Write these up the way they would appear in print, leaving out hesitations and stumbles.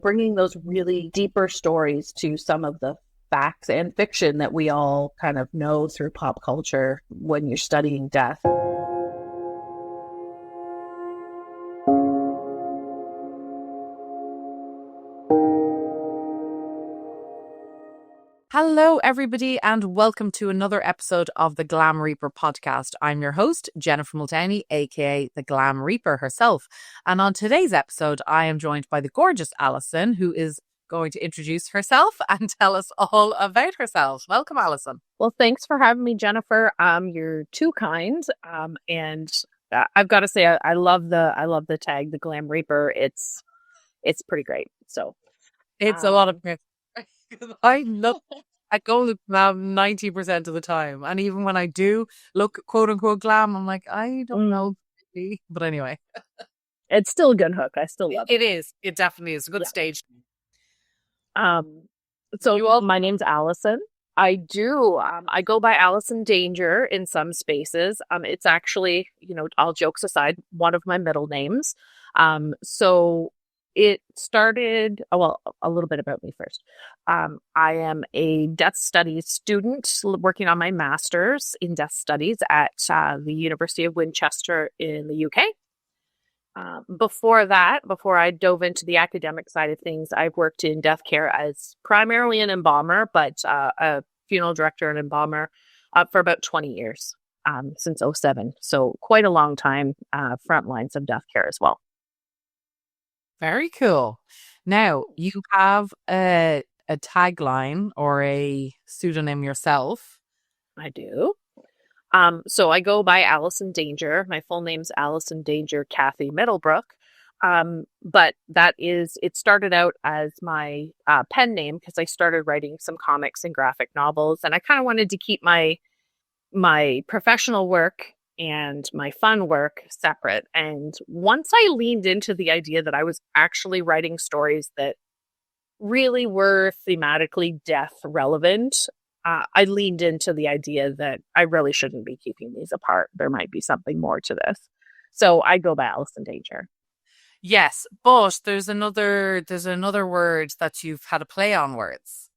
bringing those really deeper stories to some of the facts and fiction that we all kind of know through pop culture when you're studying death. Hello, everybody, and welcome to another episode of the Glam Reaper Podcast. I'm your host, Jennifer Muldowney, aka the Glam Reaper herself. And on today's episode, I am joined by the gorgeous Allison, who is going to introduce herself and tell us all about herself. Welcome, Allison. Well, thanks for having me, Jennifer. You're too kind. And I've got to say, I love the tag, the Glam Reaper. It's pretty great. So it's a lot of I go look glam 90% of the time. And even when I do look quote unquote glam, I'm like, I don't know. But anyway. It's still a good hook. I still love it. It is. It definitely is a good stage. So my name's Allison. I go by Allison Danger in some spaces. It's actually, all jokes aside, one of my middle names. So it started, a little bit about me first. I am a death studies student working on my master's in death studies at the University of Winchester in the UK. Before I dove into the academic side of things, I've worked in death care as primarily an embalmer, but a funeral director and embalmer for about 20 years, since 2007. So quite a long time, front lines of death care as well. Very cool. Now, you have a tagline or a pseudonym yourself. I do. So I go by Allison Danger. My full name's Allison Danger Kathy Middlebrook. But it started out as my pen name because I started writing some comics and graphic novels, and I kind of wanted to keep my professional work and my fun work separate. And once I leaned into the idea that I was actually writing stories that really were thematically death relevant, I leaned into the idea that I really shouldn't be keeping these apart. There might be something more to this. So I go by Allison Danger. Yes, but there's another word that you've had a play on words.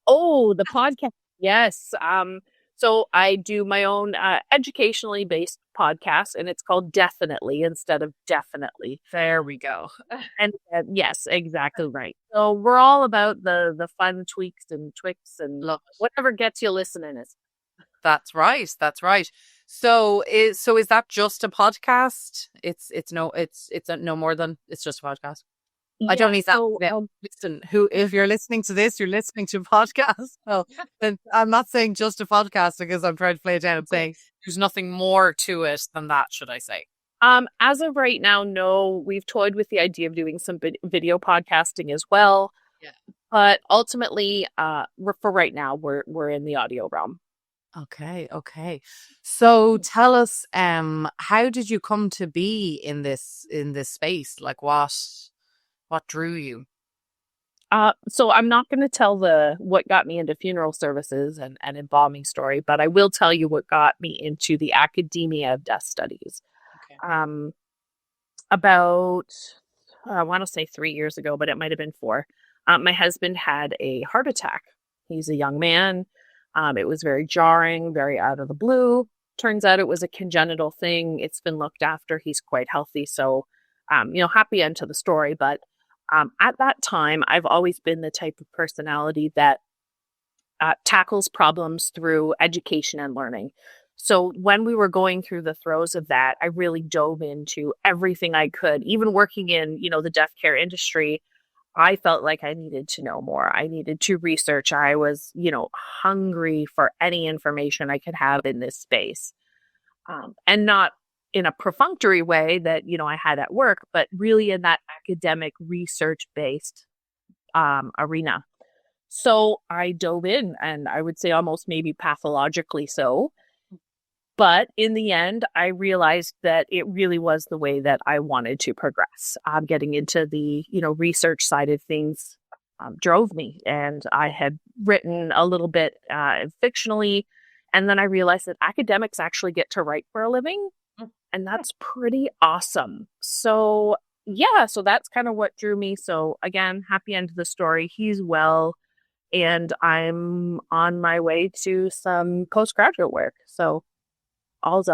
Oh, the podcast. Yes. So I do my own educationally based podcast, and it's called Definitely instead of Definitely. There we go. And yes, exactly right. So we're all about the fun tweaks and twicks and whatever gets you listening. That's right. So is that just a podcast? It's no more than it's just a podcast. I don't need that. Listen, if you're listening to this, you're listening to a podcast. Well, then I'm not saying just a podcast because I'm trying to play it down. I'm saying there's nothing more to it than that, should I say? As of right now, no. We've toyed with the idea of doing some video podcasting as well. Yeah. But ultimately, for right now, we're in the audio realm. Okay. So tell us, how did you come to be in this space? Like what drew you? So I'm not going to tell what got me into funeral services and embalming story, but I will tell you what got me into the academia of death studies. Okay. About, I want to say 3 years ago, but it might have been 4. My husband had a heart attack. He's a young man. It was very jarring, very out of the blue. Turns out it was a congenital thing. It's been looked after. He's quite healthy. So, happy end to the story, but at that time, I've always been the type of personality that tackles problems through education and learning. So when we were going through the throes of that, I really dove into everything I could. Even working in, the death care industry, I felt like I needed to know more. I needed to research. I was, hungry for any information I could have in this space. And not in a perfunctory way that, I had at work, but really in that academic research-based arena. So I dove in, and I would say almost maybe pathologically so. But in the end, I realized that it really was the way that I wanted to progress. Getting into the, research side of things drove me. And I had written a little bit fictionally. And then I realized that academics actually get to write for a living. And that's pretty awesome. So yeah, so that's kind of what drew me. So again, happy end of the story. He's well, and I'm on my way to some postgraduate work. So all's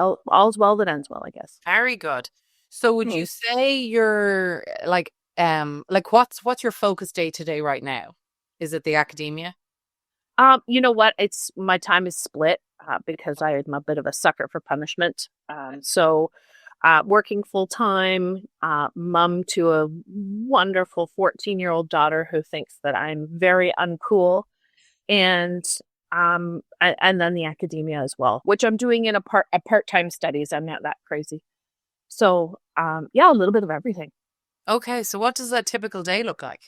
well that ends well, I guess. Very good. So would you say you're like what's your focus day to day right now? Is it the academia? You know what? It's my time is split because I'm a bit of a sucker for punishment. Working full time, mom to a wonderful 14-year-old daughter who thinks that I'm very uncool, and then the academia as well, which I'm doing in a part-time studies. I'm not that crazy. So yeah, a little bit of everything. Okay, so what does that typical day look like?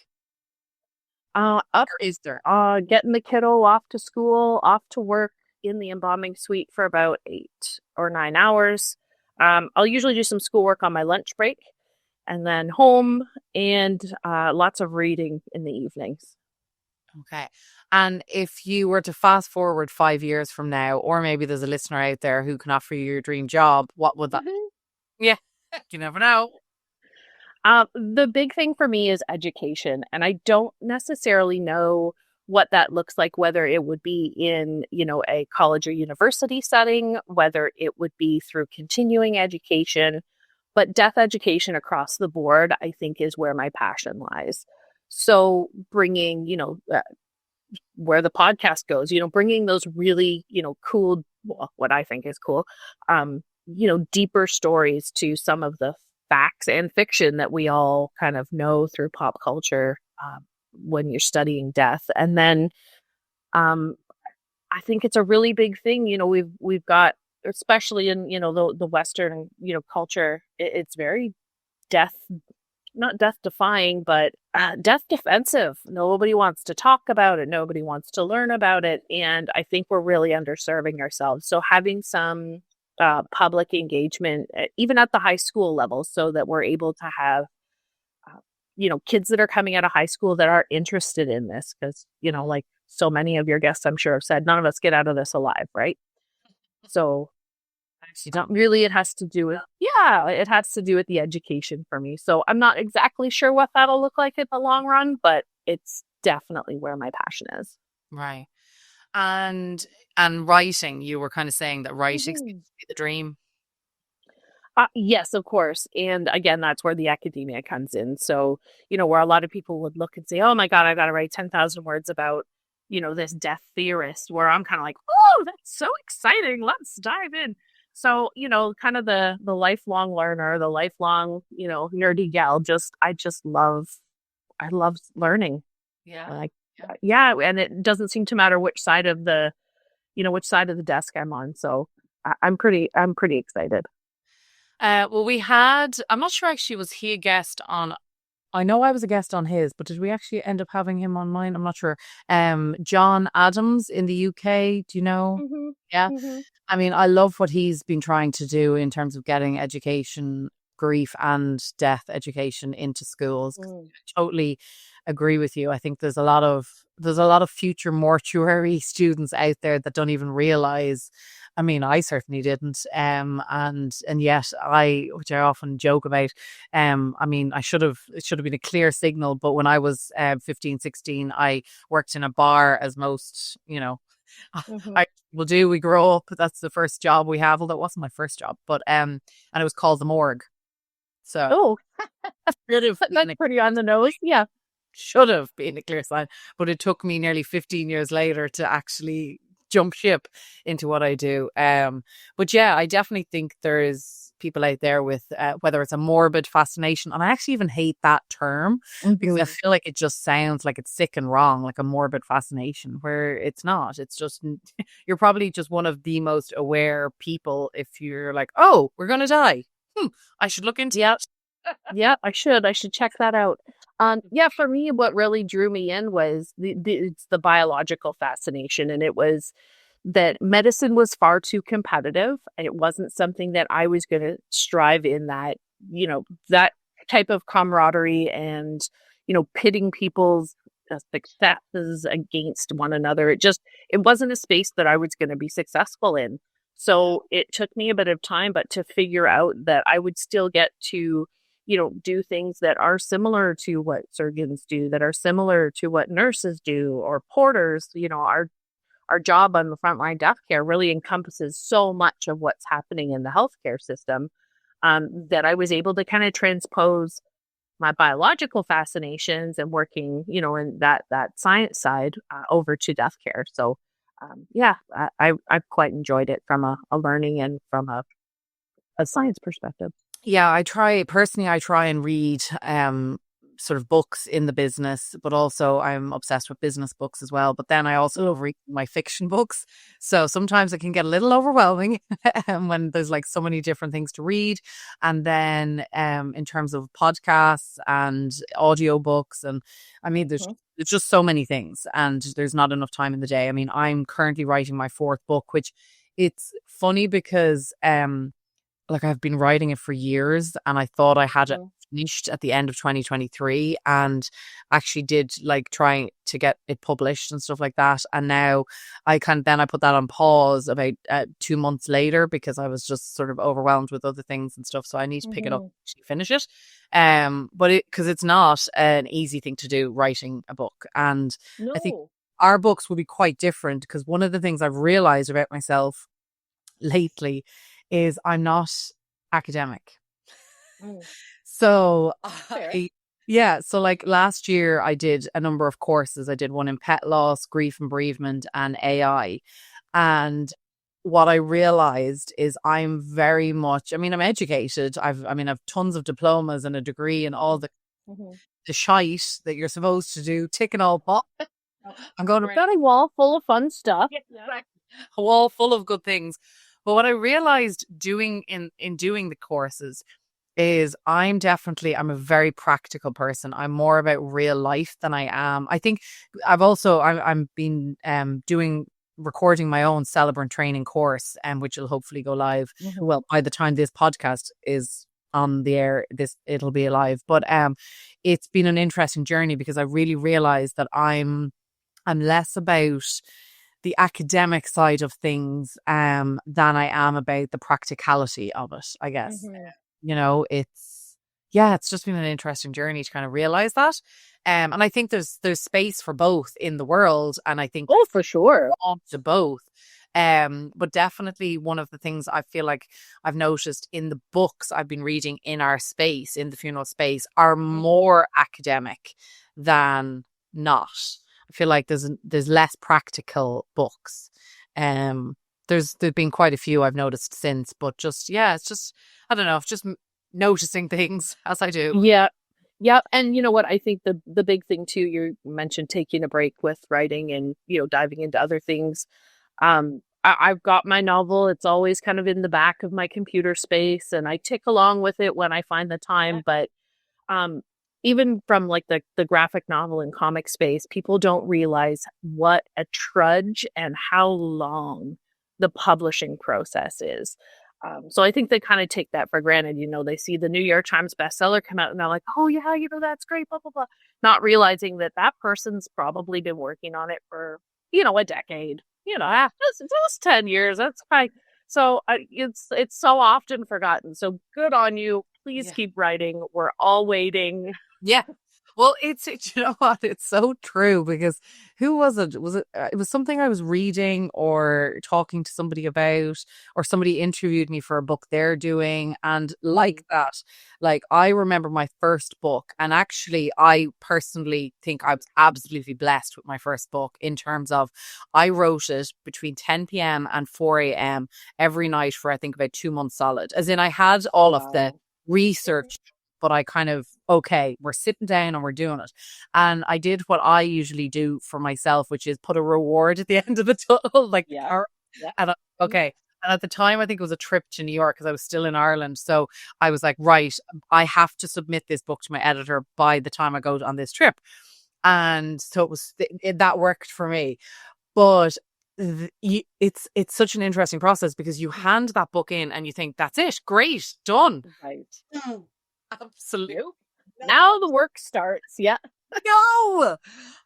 Up Or is there? Getting the kiddo off to school, off to work in the embalming suite for about 8 or 9 hours. I'll usually do some schoolwork on my lunch break, and then home, and lots of reading in the evenings. Okay. And if you were to fast forward 5 years from now, or maybe there's a listener out there who can offer you your dream job, what would that? Yeah, you never know. The big thing for me is education, and I don't necessarily know what that looks like, whether it would be in, a college or university setting, whether it would be through continuing education, but death education across the board, I think, is where my passion lies. So bringing, where the podcast goes, bringing those really, cool, well, what I think is cool, deeper stories to some of the facts and fiction that we all kind of know through pop culture when you're studying death. And then I think it's a really big thing. We've got, especially in, the Western, culture, it's very not death defying, but death defensive. Nobody wants to talk about it. Nobody wants to learn about it. And I think we're really underserving ourselves. So having some public engagement, even at the high school level, so that we're able to have, kids that are coming out of high school that are interested in this, because, like so many of your guests, I'm sure, have said, none of us get out of this alive, right? So actually, not really, it has to do with the education for me. So I'm not exactly sure what that'll look like in the long run, but it's definitely where my passion is. Right. And writing, you were kind of saying that writing seems to be the dream. Yes, of course. And again, that's where the academia comes in. So, where a lot of people would look and say, oh my God, I've got to write 10,000 words about, this death theorist, where I'm kind of like, oh, that's so exciting. Let's dive in. So, kind of the lifelong learner, the lifelong, nerdy gal, I love learning. Yeah. Yeah. And it doesn't seem to matter which side of the desk I'm on. So I'm pretty excited. Well, I'm not sure actually, was he a guest on, I know I was a guest on his, but did we actually end up having him on mine? I'm not sure. John Adams in the UK, do you know? Mm-hmm. Yeah. Mm-hmm. I mean, I love what he's been trying to do in terms of getting education, grief and death education into schools. I totally agree with you. I think there's a lot of future mortuary students out there that don't even realize. I mean, I certainly didn't. And yet which I often joke about, I mean, it should have been a clear signal. But when I was 15, 16, I worked in a bar, as most, will do. We grow up. That's the first job we have. Although it wasn't my first job, but and it was called the morgue. So that's pretty on the nose. Yeah. Should have been a clear sign, but it took me nearly 15 years later to actually jump ship into what I do. But yeah, I definitely think there's people out there with whether it's a morbid fascination, and I actually even hate that term because I feel like it just sounds like it's sick and wrong, like a morbid fascination, where it's not. It's just, you're probably just one of the most aware people. If you're like, oh, we're gonna die, I should look into that. Yeah, I should check that out. Yeah, for me, what really drew me in was it's the biological fascination, and it was that medicine was far too competitive. It wasn't something that I was going to strive in, that, that type of camaraderie and, pitting people's successes against one another. It wasn't a space that I was going to be successful in. So it took me a bit of time, but to figure out that I would still get to, do things that are similar to what surgeons do, that are similar to what nurses do or porters. Our job on the frontline death care really encompasses so much of what's happening in the healthcare system, that I was able to kind of transpose my biological fascinations and working, in that science side over to death care. So, I've quite enjoyed it from a learning and from a science perspective. Yeah, I try and read sort of books in the business, but also I'm obsessed with business books as well. But then I also love reading my fiction books. So sometimes it can get a little overwhelming when there's like so many different things to read. And then in terms of podcasts and audiobooks, and I mean, there's just so many things, and there's not enough time in the day. I mean, I'm currently writing my fourth book, which it's funny because like I've been writing it for years, and I thought I had it finished at the end of 2023, and actually did like trying to get it published and stuff like that. And now I put that on pause about 2 months later because I was just sort of overwhelmed with other things and stuff. So I need to pick it up and actually finish it. But because it's not an easy thing to do, writing a book. And I think our books will be quite different, because one of the things I've realized about myself lately is I'm not academic. So so like last year I did a number of courses. I did one in pet loss, grief and bereavement, and AI. And what I realized is I'm very much, I'm educated. I've tons of diplomas and a degree and all the shite that you're supposed to do, ticking all pop. I'm going to got a wall full of fun stuff. A wall full of good things. But what I realized doing in doing the courses is I'm a very practical person. I'm more about real life than I am. I think I'm been recording my own celebrant training course, which will hopefully go live. Well, by the time this podcast is on the air, it'll be live. But it's been an interesting journey, because I really realized that I'm less about the academic side of things than I am about the practicality of it, I guess. It's just been an interesting journey to kind of realize that. And I think there's space for both in the world. And I think for sure, to both. But definitely one of the things I feel like I've noticed in the books I've been reading in our space, in the funeral space, are more academic than not. I feel like there's less practical books. There's been quite a few I've noticed since, but just it's just, I don't know, just noticing things as I do. Yeah. And you know what, I think the big thing too, you mentioned taking a break with writing and diving into other things. I've got my novel. It's always kind of in the back of my computer space, and I tick along with it when I find the time. But even from like the graphic novel and comic space, people don't realize what a trudge and how long the publishing process is. So I think they kind of take that for granted. They see the New York Times bestseller come out and they're like, oh yeah, that's great, blah, blah, blah. Not realizing that person's probably been working on it for, a decade, just 10 years. That's fine. So it's so often forgotten. So good on you. Please keep writing. We're all waiting. Yeah. Well, you know what? It's so true, because who was it? It was something I was reading or talking to somebody about, or somebody interviewed me for a book they're doing. And like that, like I remember my first book, and actually I personally think I was absolutely blessed with my first book, in terms of I wrote it between 10 p.m. and 4 a.m. every night for I think about 2 months solid. As in, I had all of the research, but I kind of, okay, we're sitting down and we're doing it. And I did what I usually do for myself, which is put a reward at the end of the tunnel. And okay. And at the time, I think it was a trip to New York, because I was still in Ireland. So I was like, right, I have to submit this book to my editor by the time I go on this trip. And so that worked for me. But it's such an interesting process, because you hand that book in and you think, that's it, great, done. Right. Absolutely. Now the work starts. Yeah. No,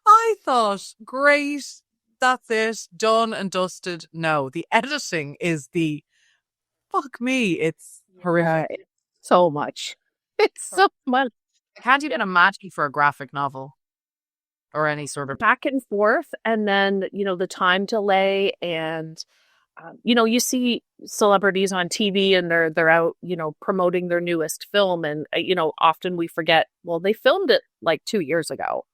I thought, great, that's it, done and dusted. No, the editing is fuck me. It's horrific. So much. It's so much. I can't even imagine for a graphic novel or any sort of back and forth. And then, the time delay and, you see celebrities on TV and they're out, promoting their newest film. And, often we forget, well, they filmed it like 2 years ago.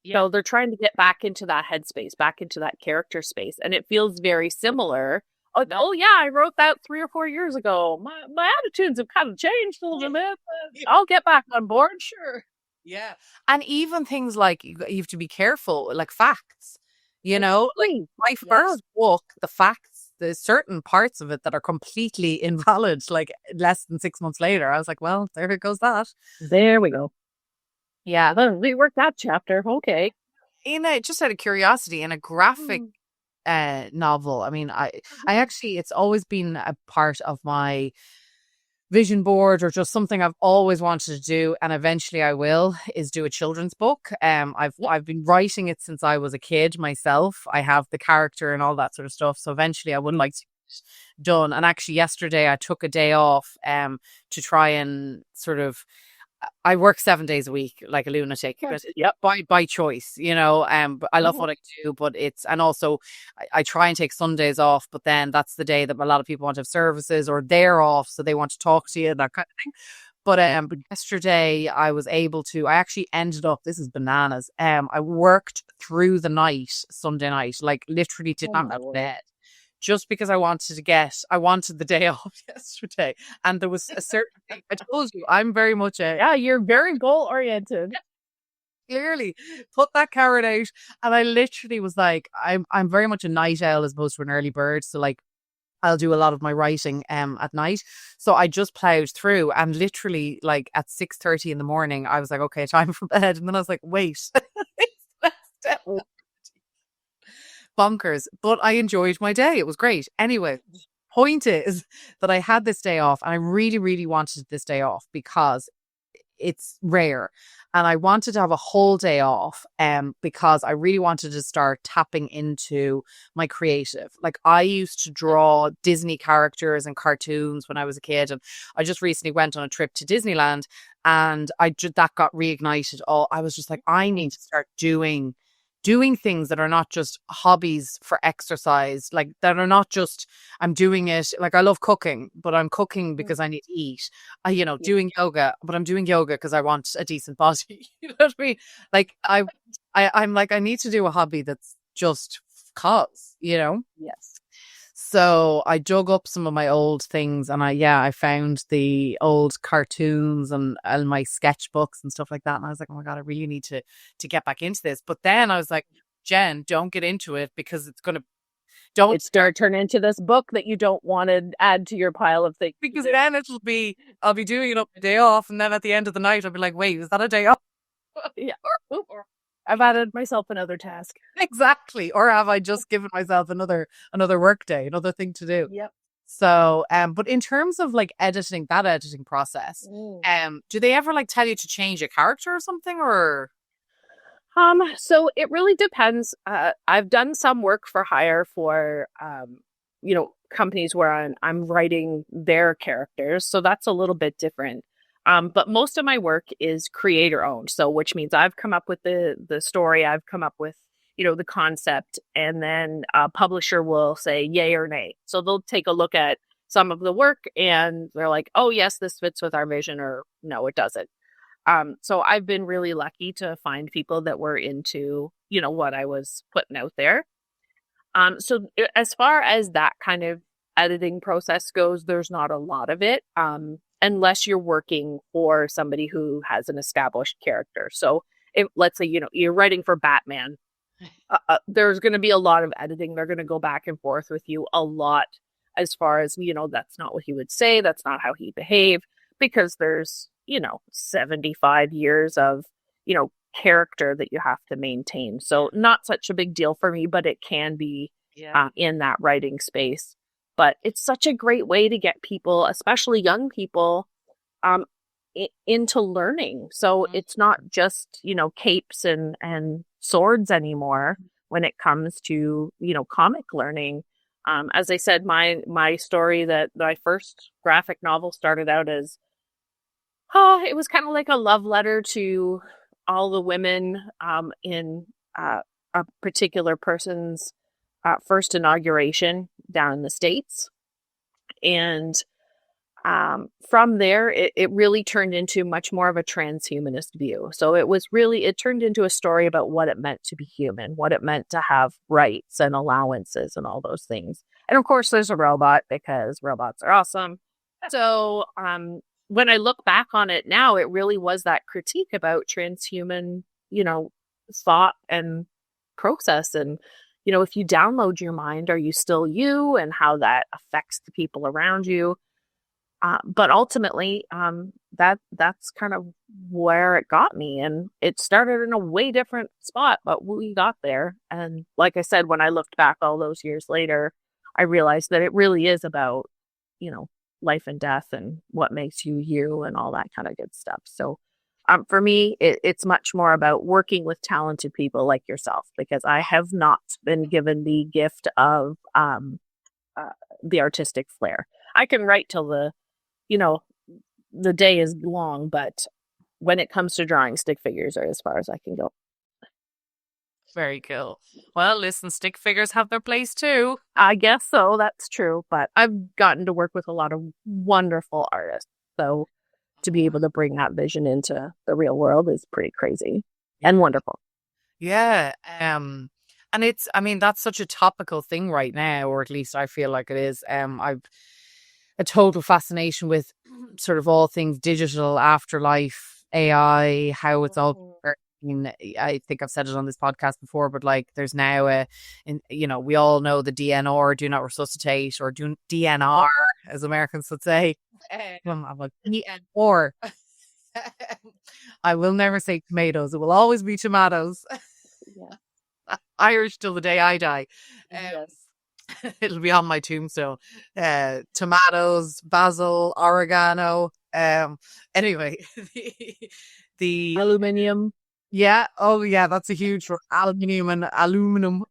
Yeah. So they're trying to get back into that headspace, back into that character space. And it feels very similar. Oh yeah, I wrote that 3 or 4 years ago. My attitudes have kind of changed a little bit, but I'll get back on board. Sure. Yeah. And even things like you have to be careful, like facts, like my first book, the facts, there's certain parts of it that are completely invalid, like less than 6 months later. I was like, well, there goes that. There we go. Yeah, then we worked that chapter. Okay. Just out of curiosity, in a graphic novel, I mean, I actually, it's always been a part of my vision board or just something I've always wanted to do, and eventually I will, is do a children's book. I've been writing it since I was a kid myself. I have the character and all that sort of stuff. So eventually I would like to get it done. And actually yesterday I took a day off to try and sort of, I work 7 days a week like a lunatic, but by choice, but I love what I do, but and also I try and take Sundays off, but then that's the day that a lot of people want to have services or they're off, so they want to talk to you, that kind of thing. But yesterday I was able to, I actually ended up, this is bananas. I worked through the night, Sunday night, like literally did not go to bed. Just because I wanted the day off yesterday. And there was a certain thing, I told you, I'm very much you're very goal oriented. Clearly put that carrot out. And I literally was like, I'm very much a night owl as opposed to an early bird. So like, I'll do a lot of my writing at night. So I just plowed through, and literally like at 6:30 in the morning, I was like, okay, time for bed. And then I was like, wait, bonkers, but I enjoyed my day. It was great. Anyway, point is that I had this day off, and I really, really wanted this day off because it's rare. And I wanted to have a whole day off because I really wanted to start tapping into my creative. Like I used to draw Disney characters and cartoons when I was a kid. And I just recently went on a trip to Disneyland, and that got reignited. I was just like, I need to start doing things that are not just hobbies for exercise, like that are not just, I'm doing it, like I love cooking, but I'm cooking because I need to eat. Doing yoga, but I'm doing yoga because I want a decent body. You know what I mean? Like I'm like, I need to do a hobby that's just cause, Yes. So I dug up some of my old things, and I found the old cartoons and my sketchbooks and stuff like that. And I was like, oh my God, I really need to get back into this. But then I was like, Jen, don't get into it because it's going to start turn into this book that you don't want to add to your pile of things. Because then I'll be doing it up a day off, and then at the end of the night I'll be like, wait, is that a day off? Yeah. I've added myself another task. Exactly. Or have I just given myself another work day, another thing to do? Yep. So, but in terms of like editing process, do they ever like tell you to change a character or something, or? So it really depends. I've done some work for hire for, companies where I'm writing their characters. So that's a little bit different. But most of my work is creator owned. So which means I've come up with the story, I've come up with, the concept, and then a publisher will say yay or nay. So they'll take a look at some of the work and they're like, oh yes, this fits with our vision, or no, it doesn't. So I've been really lucky to find people that were into, what I was putting out there. So as far as that kind of editing process goes, there's not a lot of it. Unless you're working for somebody who has an established character. So if, let's say, you're writing for Batman, there's going to be a lot of editing. They're going to go back and forth with you a lot as far as, that's not what he would say. That's not how he behave, because there's, 75 years of, character that you have to maintain. So not such a big deal for me, but it can be in that writing space. But it's such a great way to get people, especially young people, into learning. So it's not just, capes and swords anymore when it comes to, comic learning. As I said, my story, that my first graphic novel started out as Oh, it was kind of like a love letter to all the women in a particular person's first inauguration down in the States. And from there, it really turned into much more of a transhumanist view. So it turned into a story about what it meant to be human, what it meant to have rights and allowances and all those things. And of course, there's a robot because robots are awesome. So when I look back on it now, it really was that critique about transhuman, thought and process. And, if you download your mind, are you still you, and how that affects the people around you? But ultimately, that's kind of where it got me. And it started in a way different spot, but we got there. And like I said, when I looked back all those years later, I realized that it really is about, life and death and what makes you you and all that kind of good stuff. So for me, it's much more about working with talented people like yourself, because I have not been given the gift of the artistic flair. I can write till the day is long, but when it comes to drawing, stick figures are as far as I can go. Very cool. Well, listen, stick figures have their place too. I guess so. That's true. But I've gotten to work with a lot of wonderful artists. So to be able to bring that vision into the real world is pretty crazy and wonderful. Yeah. And that's such a topical thing right now, or at least I feel like it is. I've a total fascination with sort of all things digital, afterlife, AI, how it's all. I think I've said it on this podcast before, but like there's now we all know the DNR, do not resuscitate, or DNR, as Americans would say. I'm like, DNR. I will never say tomatoes. It will always be tomatoes. Yeah. Irish till the day I die. Yes. It'll be on my tombstone. Tomatoes, basil, oregano. Anyway, the aluminium. Yeah. Oh, yeah. That's a huge for aluminium and aluminum.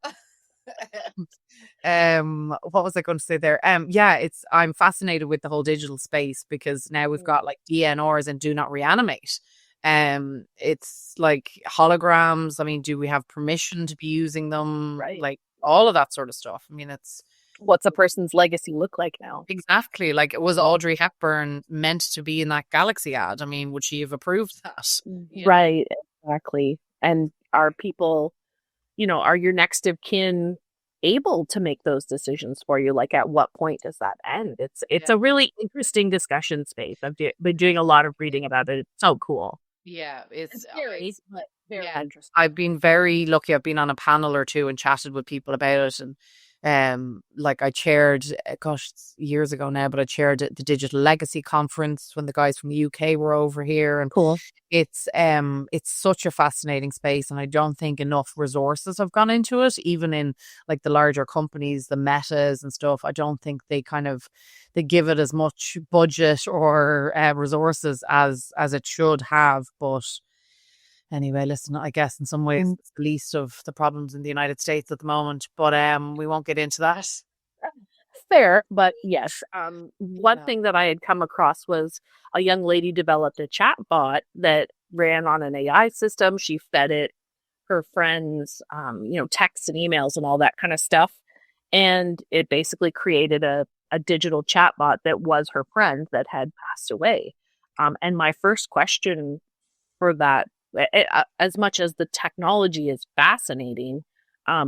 What was I going to say there? Yeah, I'm fascinated with the whole digital space, because now we've got like DNRs and do not reanimate. It's like holograms. I mean, do we have permission to be using them? Right. Like all of that sort of stuff. I mean, it's what's a person's legacy look like now? Exactly. Like, was Audrey Hepburn meant to be in that Galaxy ad? I mean, would she have approved that? Right. Exactly. And are people, are your next of kin able to make those decisions for you? Like, at what point does that end? It's a really interesting discussion space. I've been doing a lot of reading about it. It's so cool. Yeah, it's scary, but very interesting. I've been very lucky. I've been on a panel or two and chatted with people about it, and like I chaired, years ago now, but I chaired the Digital Legacy Conference when the guys from the UK were over here. And cool. It's such a fascinating space, and I don't think enough resources have gone into it, even in like the larger companies, the Metas and stuff. I don't think they give it as much budget or resources as it should have. But anyway, listen, I guess in some ways it's the least of the problems in the United States at the moment, but we won't get into that. Fair, but yes. One thing that I had come across was a young lady developed a chat bot that ran on an AI system. She fed it her friends, texts and emails and all that kind of stuff. And it basically created a digital chat bot that was her friend that had passed away. And my first question for that, as much as the technology is fascinating,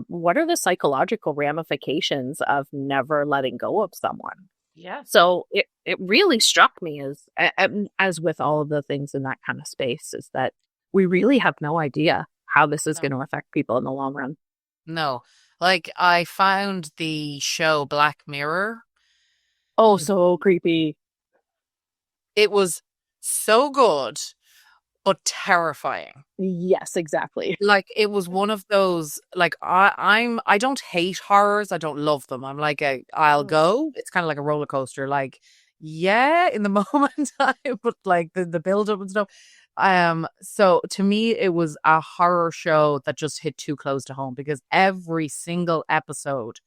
what are the psychological ramifications of never letting go of someone? Yeah. So it really struck me as with all of the things in that kind of space, is that we really have no idea how this is going to affect people in the long run. No. Like, I found the show Black Mirror. Oh, so creepy. It was so good, but terrifying. Yes, exactly. Like, it was one of those, like, I don't hate horrors. I don't love them. I'm like, I'll go. It's kind of like a roller coaster. Like, yeah, in the moment, but like the build up and stuff. So to me, it was a horror show that just hit too close to home, because every single episode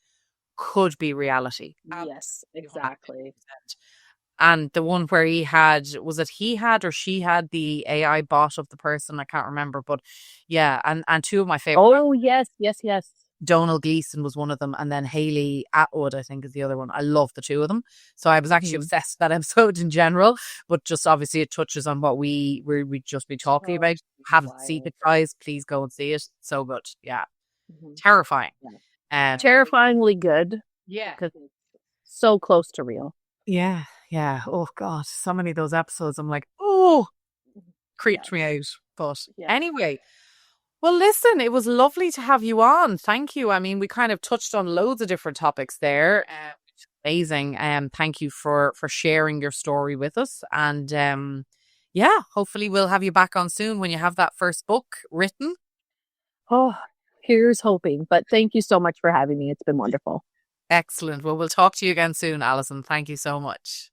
could be reality. Yes, exactly. And the one where he had or she had the AI bot of the person, I can't remember, but yeah, and two of my favorite. Oh yes. Donal Gleeson was one of them, and then Hayley Atwood, I think, is the other one. I love the two of them. So I was actually obsessed with that episode in general, but just obviously it touches on what we'd just be talking about. Haven't seen it, guys, please go and see it. So good. Yeah. Terrifying. Terrifyingly good. Yeah. Because it's so close to real. Yeah. Yeah. Oh God. So many of those episodes I'm like, oh, creeped me out. But anyway. Well, listen, it was lovely to have you on. Thank you. I mean, we kind of touched on loads of different topics there. Which is amazing. Thank you for sharing your story with us. And hopefully we'll have you back on soon when you have that first book written. Oh, here's hoping. But thank you so much for having me. It's been wonderful. Excellent. Well, we'll talk to you again soon, Alison. Thank you so much.